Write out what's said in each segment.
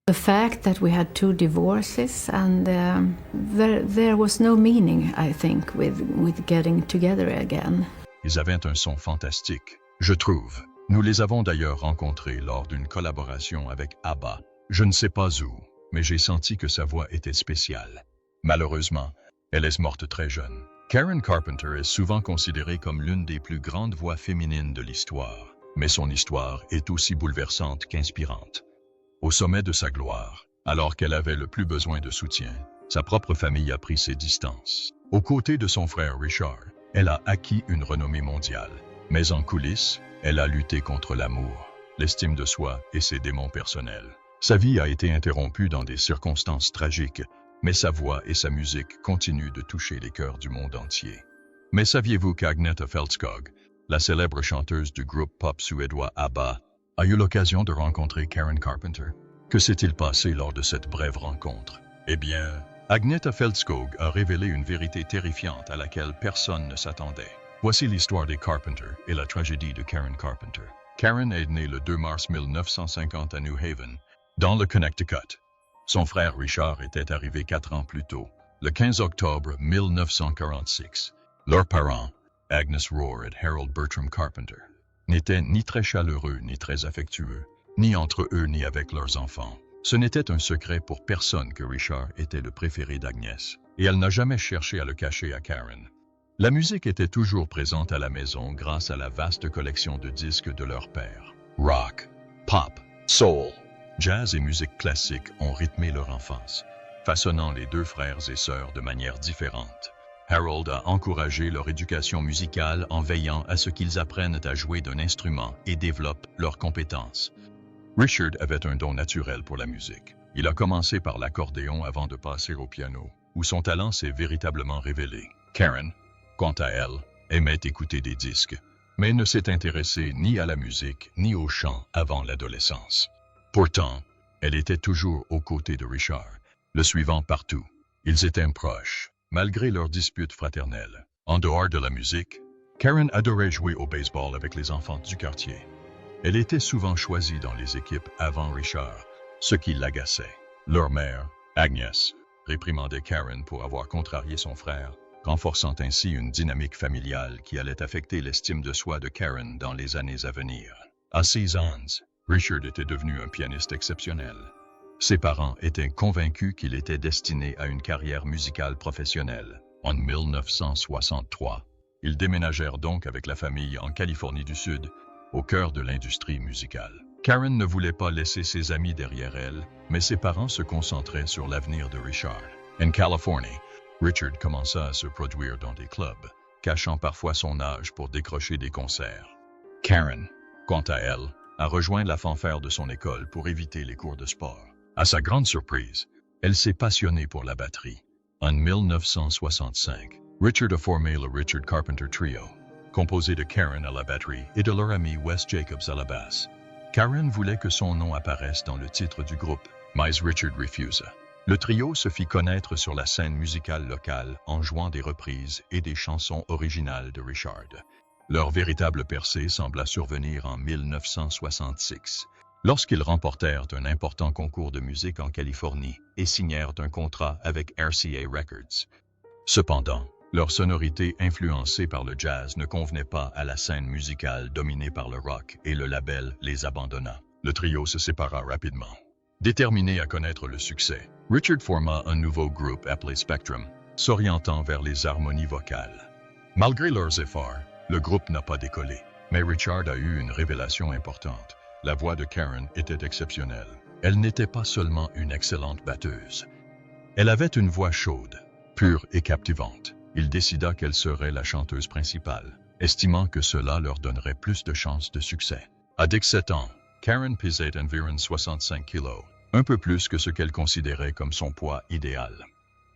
The fact that we had 2 divorces and there was no meaning, I think, with getting together again. Ils avaient un son fantastique, je trouve. Nous les avons d'ailleurs rencontrés lors d'une collaboration avec ABBA. Je ne sais pas où, mais j'ai senti que sa voix était spéciale. Malheureusement, elle est morte très jeune. Karen Carpenter est souvent considérée comme l'une des plus grandes voix féminines de l'histoire, mais son histoire est aussi bouleversante qu'inspirante. Au sommet de sa gloire, alors qu'elle avait le plus besoin de soutien, sa propre famille a pris ses distances. Aux côtés de son frère Richard, elle a acquis une renommée mondiale. Mais en coulisses, elle a lutté contre l'amour, l'estime de soi et ses démons personnels. Sa vie a été interrompue dans des circonstances tragiques, mais sa voix et sa musique continuent de toucher les cœurs du monde entier. Mais saviez-vous qu'Agneta Fältskog, la célèbre chanteuse du groupe pop suédois ABBA, a eu l'occasion de rencontrer Karen Carpenter? Que s'est-il passé lors de cette brève rencontre? Eh bien, Agneta Fältskog a révélé une vérité terrifiante à laquelle personne ne s'attendait. Voici l'histoire des Carpenter et la tragédie de Karen Carpenter. Karen est née le 2 mars 1950 à New Haven, dans le Connecticut. Son frère Richard était arrivé 4 ans plus tôt, le 15 octobre 1946. Leurs parents, Agnes Rohr et Harold Bertram Carpenter, n'étaient ni très chaleureux ni très affectueux, ni entre eux ni avec leurs enfants. Ce n'était un secret pour personne que Richard était le préféré d'Agnès, et elle n'a jamais cherché à le cacher à Karen. La musique était toujours présente à la maison grâce à la vaste collection de disques de leur père. Rock, pop, soul, jazz et musique classique ont rythmé leur enfance, façonnant les 2 frères et sœurs de manière différente. Harold a encouragé leur éducation musicale en veillant à ce qu'ils apprennent à jouer d'un instrument et développent leurs compétences. Richard avait un don naturel pour la musique. Il a commencé par l'accordéon avant de passer au piano, où son talent s'est véritablement révélé. Karen, quant à elle, aimait écouter des disques, mais ne s'est intéressée ni à la musique ni au chant avant l'adolescence. Pourtant, elle était toujours aux côtés de Richard, le suivant partout. Ils étaient proches, malgré leurs disputes fraternelles. En dehors de la musique, Karen adorait jouer au baseball avec les enfants du quartier. Elle était souvent choisie dans les équipes avant Richard, ce qui l'agaçait. Leur mère, Agnes, réprimandait Karen pour avoir contrarié son frère, renforçant ainsi une dynamique familiale qui allait affecter l'estime de soi de Karen dans les années à venir. À 6 ans, Richard était devenu un pianiste exceptionnel. Ses parents étaient convaincus qu'il était destiné à une carrière musicale professionnelle. En 1963, ils déménagèrent donc avec la famille en Californie du Sud, au cœur de l'industrie musicale. Karen ne voulait pas laisser ses amis derrière elle, mais ses parents se concentraient sur l'avenir de Richard. En Californie, Richard commença à se produire dans des clubs, cachant parfois son âge pour décrocher des concerts. Karen, quant à elle, a rejoint la fanfare de son école pour éviter les cours de sport. À sa grande surprise, elle s'est passionnée pour la batterie. En 1965, Richard a formé le Richard Carpenter Trio, composé de Karen à la batterie et de leur ami Wes Jacobs à la basse. Karen voulait que son nom apparaisse dans le titre du groupe, mais Richard refusa. Le trio se fit connaître sur la scène musicale locale en jouant des reprises et des chansons originales de Richard. Leur véritable percée sembla survenir en 1966, lorsqu'ils remportèrent un important concours de musique en Californie et signèrent un contrat avec RCA Records. Cependant, leur sonorité influencée par le jazz ne convenait pas à la scène musicale dominée par le rock et le label les abandonna. Le trio se sépara rapidement. Déterminé à connaître le succès, Richard forma un nouveau groupe appelé Spectrum, s'orientant vers les harmonies vocales. Malgré leurs efforts, le groupe n'a pas décollé, mais Richard a eu une révélation importante. La voix de Karen était exceptionnelle. Elle n'était pas seulement une excellente batteuse. Elle avait une voix chaude, pure et captivante. Il décida qu'elle serait la chanteuse principale, estimant que cela leur donnerait plus de chances de succès. À 17 ans, Karen pesait environ 65 kilos, un peu plus que ce qu'elle considérait comme son poids idéal.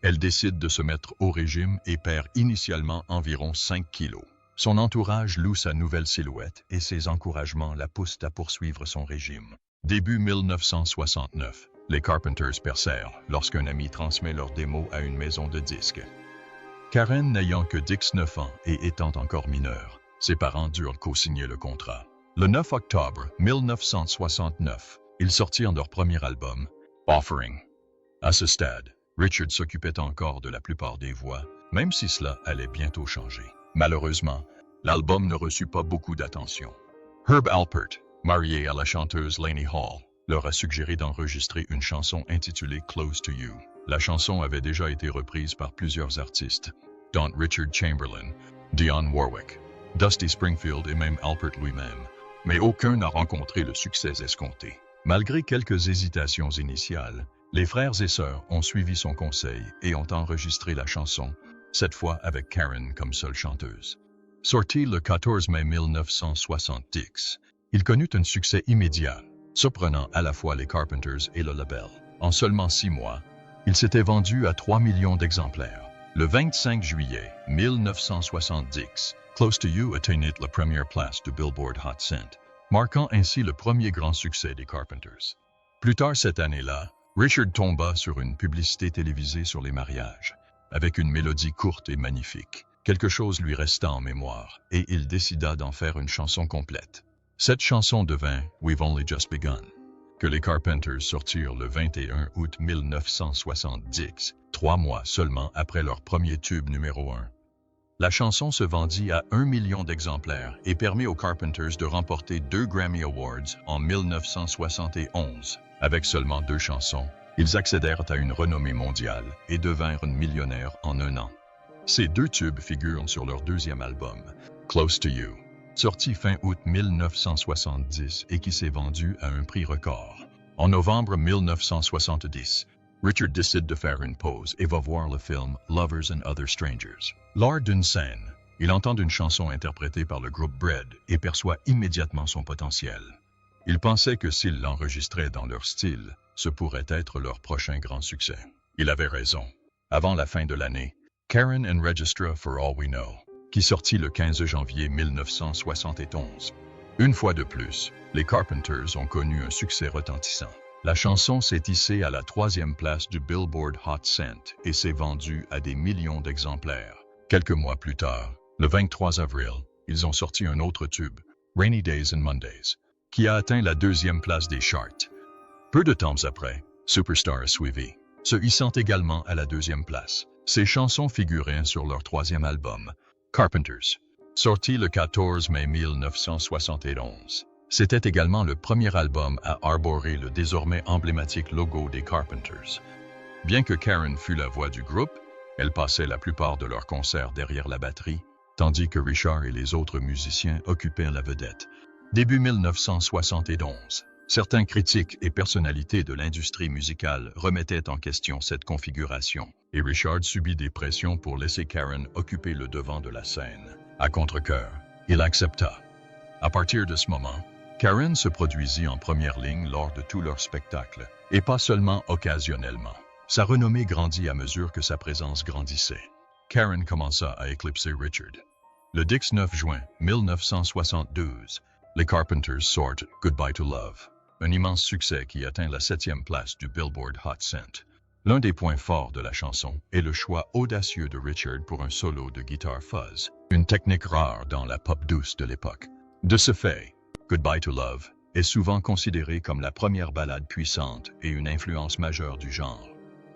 Elle décide de se mettre au régime et perd initialement environ 5 kilos. Son entourage loue sa nouvelle silhouette et ses encouragements la poussent à poursuivre son régime. Début 1969, les Carpenters percèrent lorsqu'un ami transmet leur démo à une maison de disques. Karen n'ayant que 19 ans et étant encore mineure, ses parents durent co-signer le contrat. Le 9 octobre 1969, ils sortirent leur premier album, Offering. À ce stade, Richard s'occupait encore de la plupart des voix, même si cela allait bientôt changer. Malheureusement, l'album ne reçut pas beaucoup d'attention. Herb Alpert, marié à la chanteuse Lainey Hall, leur a suggéré d'enregistrer une chanson intitulée Close to You. La chanson avait déjà été reprise par plusieurs artistes, dont Richard Chamberlain, Dionne Warwick, Dusty Springfield et même Alpert lui-même, mais aucun n'a rencontré le succès escompté. Malgré quelques hésitations initiales, les frères et sœurs ont suivi son conseil et ont enregistré la chanson, cette fois avec Karen comme seule chanteuse. Sorti le 14 mai 1970, il connut un succès immédiat, surprenant à la fois les Carpenters et le label. En seulement 6 mois, il s'était vendu à 3 millions d'exemplaires. Le 25 juillet 1970, Close to You atteignit la première place du Billboard Hot 100, marquant ainsi le premier grand succès des Carpenters. Plus tard cette année-là, Richard tomba sur une publicité télévisée sur les mariages, avec une mélodie courte et magnifique. Quelque chose lui resta en mémoire, et il décida d'en faire une chanson complète. Cette chanson devint We've Only Just Begun, que les Carpenters sortirent le 21 août 1970, 3 mois seulement après leur premier tube numéro 1. La chanson se vendit à 1 million d'exemplaires et permet aux Carpenters de remporter 2 Grammy Awards en 1971. Avec seulement 2 chansons, ils accédèrent à une renommée mondiale et devinrent millionnaires en 1 an. Ces 2 tubes figurent sur leur deuxième album, Close to You, sorti fin août 1970 et qui s'est vendu à un prix record. En novembre 1970, Richard décide de faire une pause et va voir le film Lovers and Other Strangers. Lors d'une scène, il entend une chanson interprétée par le groupe Bread et perçoit immédiatement son potentiel. Il pensait que s'il l'enregistrait dans leur style, ce pourrait être leur prochain grand succès. Il avait raison. Avant la fin de l'année, Karen Enregistra for All We Know, qui sortit le 15 janvier 1971. Une fois de plus, les Carpenters ont connu un succès retentissant. La chanson s'est hissée à la 3e place du Billboard Hot 100 et s'est vendue à des millions d'exemplaires. Quelques mois plus tard, le 23 avril, ils ont sorti un autre tube, Rainy Days and Mondays, qui a atteint la 2e place des charts. Peu de temps après, Superstar a suivi, se hissant également à la 2e place. Ces chansons figuraient sur leur 3e album, Carpenters, sorti le 14 mai 1971. C'était également le premier album à arborer le désormais emblématique logo des Carpenters. Bien que Karen fût la voix du groupe, elle passait la plupart de leurs concerts derrière la batterie, tandis que Richard et les autres musiciens occupaient la vedette. Début 1971, certains critiques et personnalités de l'industrie musicale remettaient en question cette configuration, et Richard subit des pressions pour laisser Karen occuper le devant de la scène. À contre-cœur, il accepta. À partir de ce moment, Karen se produisit en première ligne lors de tous leurs spectacles, et pas seulement occasionnellement. Sa renommée grandit à mesure que sa présence grandissait. Karen commença à éclipser Richard. Le 19 juin 1972, les Carpenters sortent Goodbye to Love, un immense succès qui atteint la 7e place du Billboard Hot 100. L'un des points forts de la chanson est le choix audacieux de Richard pour un solo de guitare fuzz, une technique rare dans la pop douce de l'époque. De ce fait, Goodbye to Love est souvent considérée comme la première ballade puissante et une influence majeure du genre.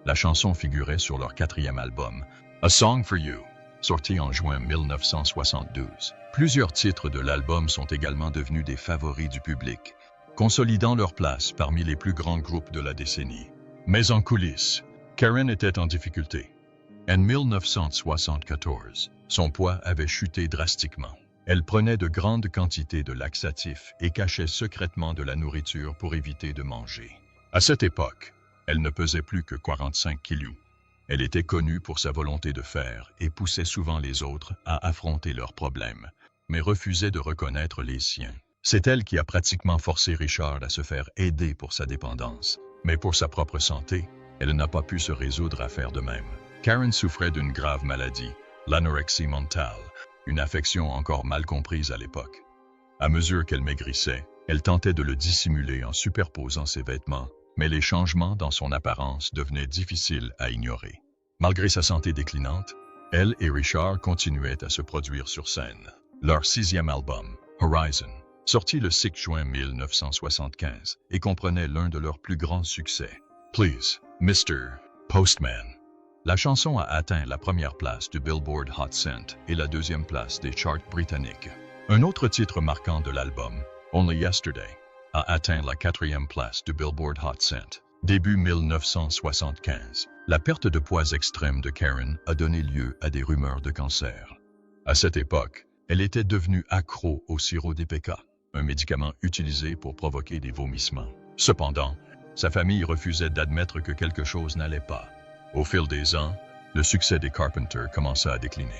La chanson figurait sur leur 4e album, A Song for You, sorti en juin 1972. Plusieurs titres de l'album sont également devenus des favoris du public, consolidant leur place parmi les plus grands groupes de la décennie. Mais en coulisses, Karen était en difficulté. En 1974, son poids avait chuté drastiquement. Elle prenait de grandes quantités de laxatifs et cachait secrètement de la nourriture pour éviter de manger. À cette époque, elle ne pesait plus que 45 kilos. Elle était connue pour sa volonté de faire et poussait souvent les autres à affronter leurs problèmes, mais refusait de reconnaître les siens. C'est elle qui a pratiquement forcé Richard à se faire aider pour sa dépendance. Mais pour sa propre santé, elle n'a pas pu se résoudre à faire de même. Karen souffrait d'une grave maladie, l'anorexie mentale, une affection encore mal comprise à l'époque. À mesure qu'elle maigrissait, elle tentait de le dissimuler en superposant ses vêtements, mais les changements dans son apparence devenaient difficiles à ignorer. Malgré sa santé déclinante, elle et Richard continuaient à se produire sur scène. Leur 6e album, Horizon, sorti le 6 juin 1975, et comprenait l'un de leurs plus grands succès. Please, Mr. Postman. La chanson a atteint la première place du Billboard Hot 100 et la deuxième place des charts britanniques. Un autre titre marquant de l'album, Only Yesterday, a atteint la quatrième place du Billboard Hot 100. Début 1975, la perte de poids extrême de Karen a donné lieu à des rumeurs de cancer. À cette époque, elle était devenue accro au sirop d'EPK, un médicament utilisé pour provoquer des vomissements. Cependant, sa famille refusait d'admettre que quelque chose n'allait pas. Au fil des ans, le succès des Carpenters commença à décliner.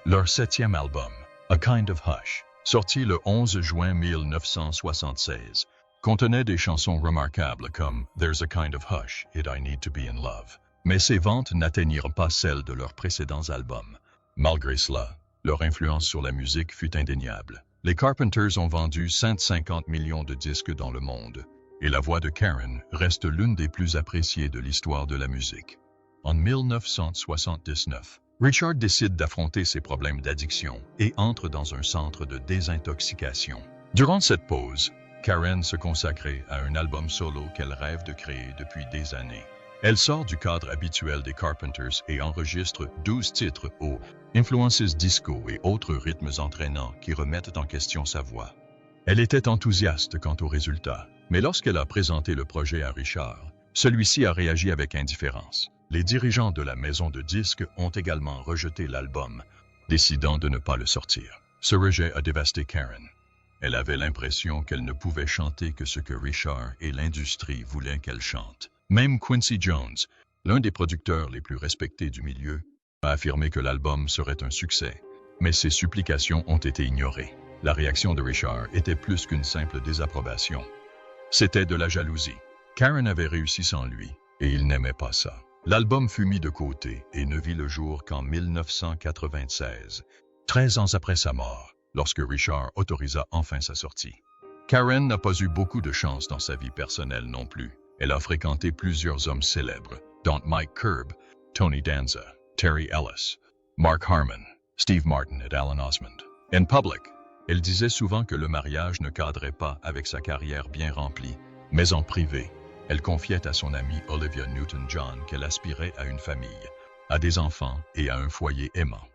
Leur septième album, A Kind of Hush, sorti le 11 juin 1976, contenait des chansons remarquables comme There's a Kind of Hush et I Need to Be in Love. Mais ses ventes n'atteignirent pas celles de leurs précédents albums. Malgré cela, leur influence sur la musique fut indéniable. Les Carpenters ont vendu 150 millions de disques dans le monde, et la voix de Karen reste l'une des plus appréciées de l'histoire de la musique. En 1979, Richard décide d'affronter ses problèmes d'addiction et entre dans un centre de désintoxication. Durant cette pause, Karen se consacrait à un album solo qu'elle rêve de créer depuis des années. Elle sort du cadre habituel des Carpenters et enregistre 12 titres aux influences disco et autres rythmes entraînants qui remettent en question sa voix. Elle était enthousiaste quant aux résultats, mais lorsqu'elle a présenté le projet à Richard, celui-ci a réagi avec indifférence. Les dirigeants de la maison de disques ont également rejeté l'album, décidant de ne pas le sortir. Ce rejet a dévasté Karen. Elle avait l'impression qu'elle ne pouvait chanter que ce que Richard et l'industrie voulaient qu'elle chante. Même Quincy Jones, l'un des producteurs les plus respectés du milieu, a affirmé que l'album serait un succès, mais ses supplications ont été ignorées. La réaction de Richard était plus qu'une simple désapprobation. C'était de la jalousie. Karen avait réussi sans lui, et il n'aimait pas ça. L'album fut mis de côté et ne vit le jour qu'en 1996, 13 ans après sa mort, lorsque Richard autorisa enfin sa sortie. Karen n'a pas eu beaucoup de chance dans sa vie personnelle non plus. Elle a fréquenté plusieurs hommes célèbres, dont Mike Curb, Tony Danza, Terry Ellis, Mark Harmon, Steve Martin et Alan Osmond. En public, elle disait souvent que le mariage ne cadrait pas avec sa carrière bien remplie, mais en privé, elle confiait à son amie Olivia Newton-John qu'elle aspirait à une famille, à des enfants et à un foyer aimant.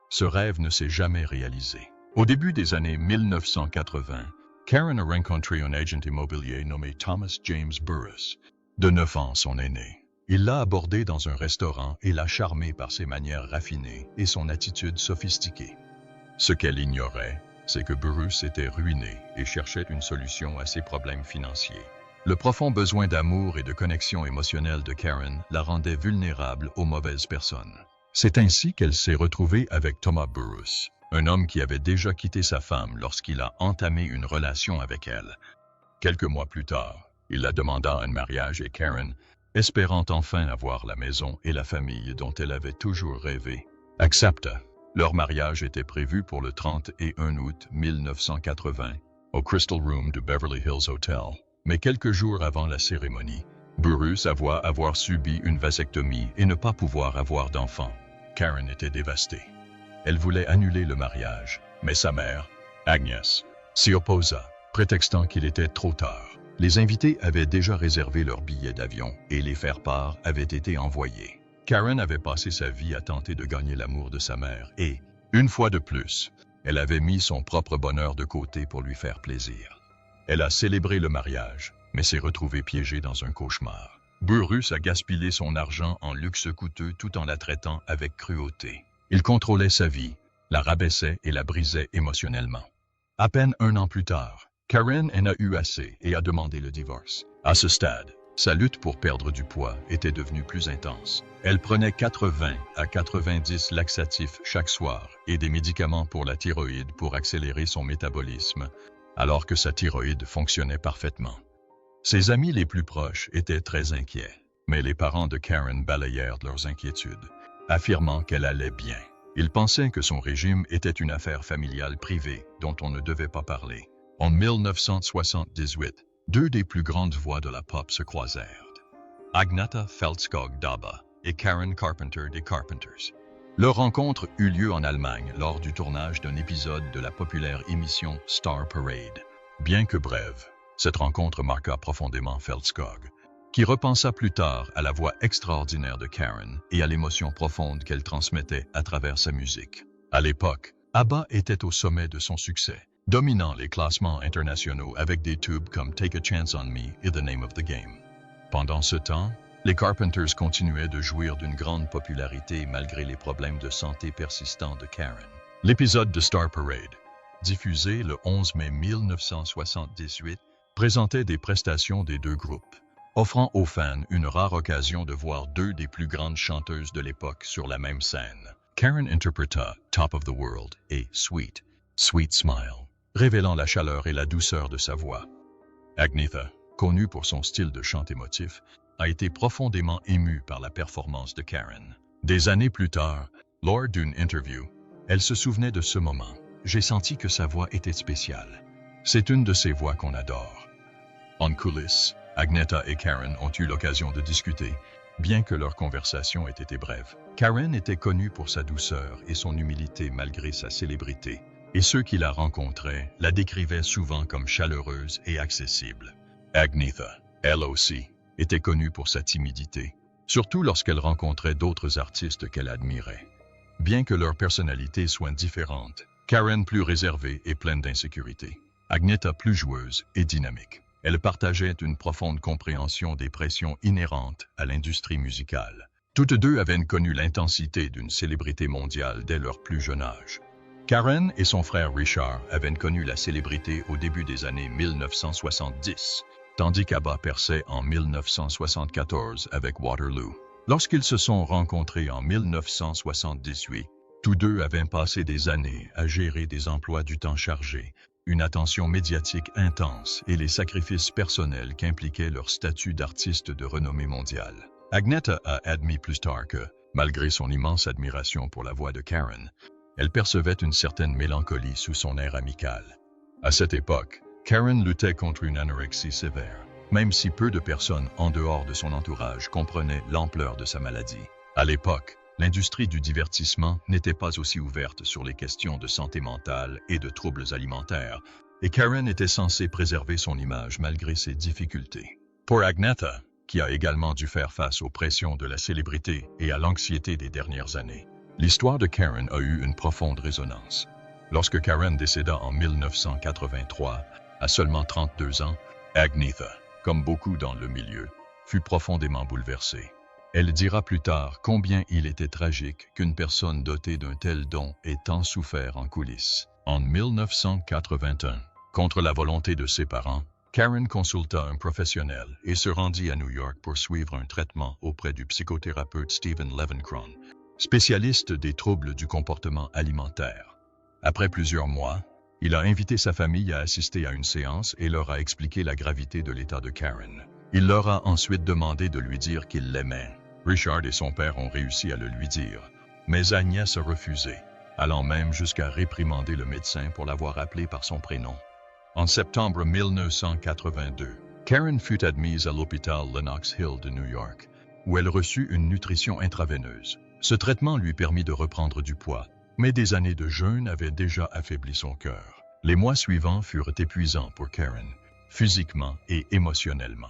Ce rêve ne s'est jamais réalisé. Au début des années 1980, Karen a rencontré un agent immobilier nommé Thomas James Burris, de 9 ans son aîné. Il l'a abordé dans un restaurant et l'a charmé par ses manières raffinées et son attitude sophistiquée. Ce qu'elle ignorait, c'est que Burris était ruiné et cherchait une solution à ses problèmes financiers. Le profond besoin d'amour et de connexion émotionnelle de Karen la rendait vulnérable aux mauvaises personnes. C'est ainsi qu'elle s'est retrouvée avec Thomas Burris, un homme qui avait déjà quitté sa femme lorsqu'il a entamé une relation avec elle. Quelques mois plus tard, il la demanda en mariage et Karen, espérant enfin avoir la maison et la famille dont elle avait toujours rêvé, accepta. Leur mariage était prévu pour le 31 août 1980 au Crystal Room du Beverly Hills Hotel. Mais quelques jours avant la cérémonie, Burris avoua avoir subi une vasectomie et ne pas pouvoir avoir d'enfant. Karen était dévastée. Elle voulait annuler le mariage, mais sa mère, Agnès, s'y opposa, prétextant qu'il était trop tard. Les invités avaient déjà réservé leurs billets d'avion et les faire-part avaient été envoyés. Karen avait passé sa vie à tenter de gagner l'amour de sa mère et, une fois de plus, elle avait mis son propre bonheur de côté pour lui faire plaisir. Elle a célébré le mariage, mais s'est retrouvée piégée dans un cauchemar. Burris a gaspillé son argent en luxe coûteux tout en la traitant avec cruauté. Il contrôlait sa vie, la rabaissait et la brisait émotionnellement. À peine un an plus tard, Karen en a eu assez et a demandé le divorce. À ce stade, sa lutte pour perdre du poids était devenue plus intense. Elle prenait 80 à 90 laxatifs chaque soir et des médicaments pour la thyroïde pour accélérer son métabolisme, alors que sa thyroïde fonctionnait parfaitement. Ses amis les plus proches étaient très inquiets, mais les parents de Karen balayèrent leurs inquiétudes, affirmant qu'elle allait bien. Ils pensaient que son régime était une affaire familiale privée dont on ne devait pas parler. En 1978, deux des plus grandes voix de la pop se croisèrent. Agnetha Fältskog-Daba et Karen Carpenter des Carpenters. Leur rencontre eut lieu en Allemagne lors du tournage d'un épisode de la populaire émission Star Parade. Bien que brève, cette rencontre marqua profondément Fältskog, qui repensa plus tard à la voix extraordinaire de Karen et à l'émotion profonde qu'elle transmettait à travers sa musique. À l'époque, ABBA était au sommet de son succès, dominant les classements internationaux avec des tubes comme Take a Chance on Me et The Name of the Game. Pendant ce temps, les Carpenters continuaient de jouir d'une grande popularité malgré les problèmes de santé persistants de Karen. L'épisode de Star Parade, diffusé le 11 mai 1978, présentait des prestations des deux groupes, offrant aux fans une rare occasion de voir deux des plus grandes chanteuses de l'époque sur la même scène. Karen interpréta Top of the World et Sweet, Sweet Smile, révélant la chaleur et la douceur de sa voix. Agnetha, connue pour son style de chant émotif, a été profondément émue par la performance de Karen. Des années plus tard, lors d'une interview, elle se souvenait de ce moment. « J'ai senti que sa voix était spéciale. C'est une de ces voix qu'on adore. » En coulisses, Agnetha et Karen ont eu l'occasion de discuter, bien que leur conversation ait été brève. Karen était connue pour sa douceur et son humilité malgré sa célébrité, et ceux qui la rencontraient la décrivaient souvent comme chaleureuse et accessible. Agnetha, elle aussi, était connue pour sa timidité, surtout lorsqu'elle rencontrait d'autres artistes qu'elle admirait. Bien que leurs personnalités soient différentes, Karen plus réservée et pleine d'insécurité, Agnetha plus joueuse et dynamique. Elle partageait une profonde compréhension des pressions inhérentes à l'industrie musicale. Toutes deux avaient connu l'intensité d'une célébrité mondiale dès leur plus jeune âge. Karen et son frère Richard avaient connu la célébrité au début des années 1970, tandis qu'ABBA perçait en 1974 avec Waterloo. Lorsqu'ils se sont rencontrés en 1978, tous deux avaient passé des années à gérer des emplois du temps chargés, une attention médiatique intense et les sacrifices personnels qu'impliquait leur statut d'artiste de renommée mondiale. Agnetha a admis plus tard que, malgré son immense admiration pour la voix de Karen, elle percevait une certaine mélancolie sous son air amical. À cette époque, Karen luttait contre une anorexie sévère, même si peu de personnes en dehors de son entourage comprenaient l'ampleur de sa maladie. À l'époque, l'industrie du divertissement n'était pas aussi ouverte sur les questions de santé mentale et de troubles alimentaires, et Karen était censée préserver son image malgré ses difficultés. Pour Agnetha, qui a également dû faire face aux pressions de la célébrité et à l'anxiété des dernières années, l'histoire de Karen a eu une profonde résonance. Lorsque Karen décéda en 1983, à seulement 32 ans, Agnetha, comme beaucoup dans le milieu, fut profondément bouleversée. Elle dira plus tard combien il était tragique qu'une personne dotée d'un tel don ait tant souffert en coulisses. En 1981, contre la volonté de ses parents, Karen consulta un professionnel et se rendit à New York pour suivre un traitement auprès du psychothérapeute Stephen Levenkron, spécialiste des troubles du comportement alimentaire. Après plusieurs mois, il a invité sa famille à assister à une séance et leur a expliqué la gravité de l'état de Karen. Il leur a ensuite demandé de lui dire qu'il l'aimait. Richard et son père ont réussi à le lui dire, mais Agnès a refusé, allant même jusqu'à réprimander le médecin pour l'avoir appelé par son prénom. En septembre 1982, Karen fut admise à l'hôpital Lenox Hill de New York, où elle reçut une nutrition intraveineuse. Ce traitement lui permit de reprendre du poids, mais des années de jeûne avaient déjà affaibli son cœur. Les mois suivants furent épuisants pour Karen, physiquement et émotionnellement.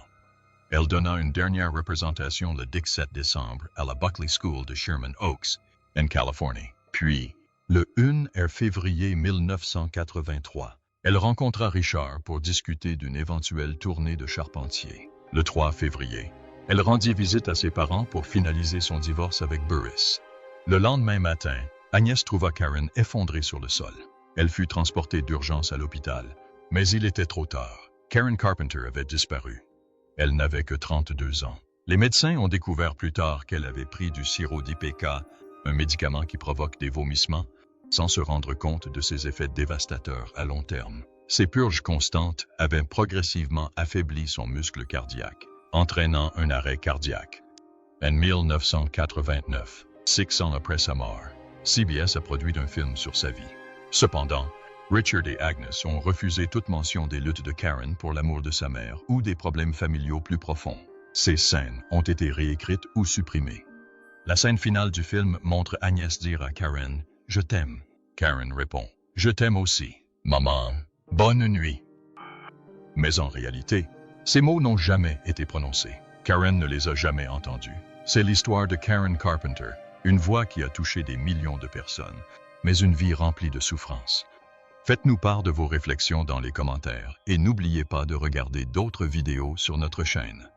Elle donna une dernière représentation le 17 décembre à la Buckley School de Sherman Oaks, en Californie. Puis, le 1 février 1983, elle rencontra Richard pour discuter d'une éventuelle tournée de Charpentier. Le 3 février, elle rendit visite à ses parents pour finaliser son divorce avec Burris. Le lendemain matin, Agnès trouva Karen effondrée sur le sol. Elle fut transportée d'urgence à l'hôpital, mais il était trop tard. Karen Carpenter avait disparu. Elle n'avait que 32 ans. Les médecins ont découvert plus tard qu'elle avait pris du sirop d'IPK, un médicament qui provoque des vomissements, sans se rendre compte de ses effets dévastateurs à long terme. Ces purges constantes avaient progressivement affaibli son muscle cardiaque, entraînant un arrêt cardiaque. En 1989, 6 ans après sa mort, CBS a produit un film sur sa vie. Cependant, Richard et Agnes ont refusé toute mention des luttes de Karen pour l'amour de sa mère ou des problèmes familiaux plus profonds. Ces scènes ont été réécrites ou supprimées. La scène finale du film montre Agnès dire à Karen « Je t'aime ». Karen répond « Je t'aime aussi, maman. Bonne nuit ». Mais en réalité, ces mots n'ont jamais été prononcés. Karen ne les a jamais entendus. C'est l'histoire de Karen Carpenter, une voix qui a touché des millions de personnes, mais une vie remplie de souffrance. Faites-nous part de vos réflexions dans les commentaires et n'oubliez pas de regarder d'autres vidéos sur notre chaîne.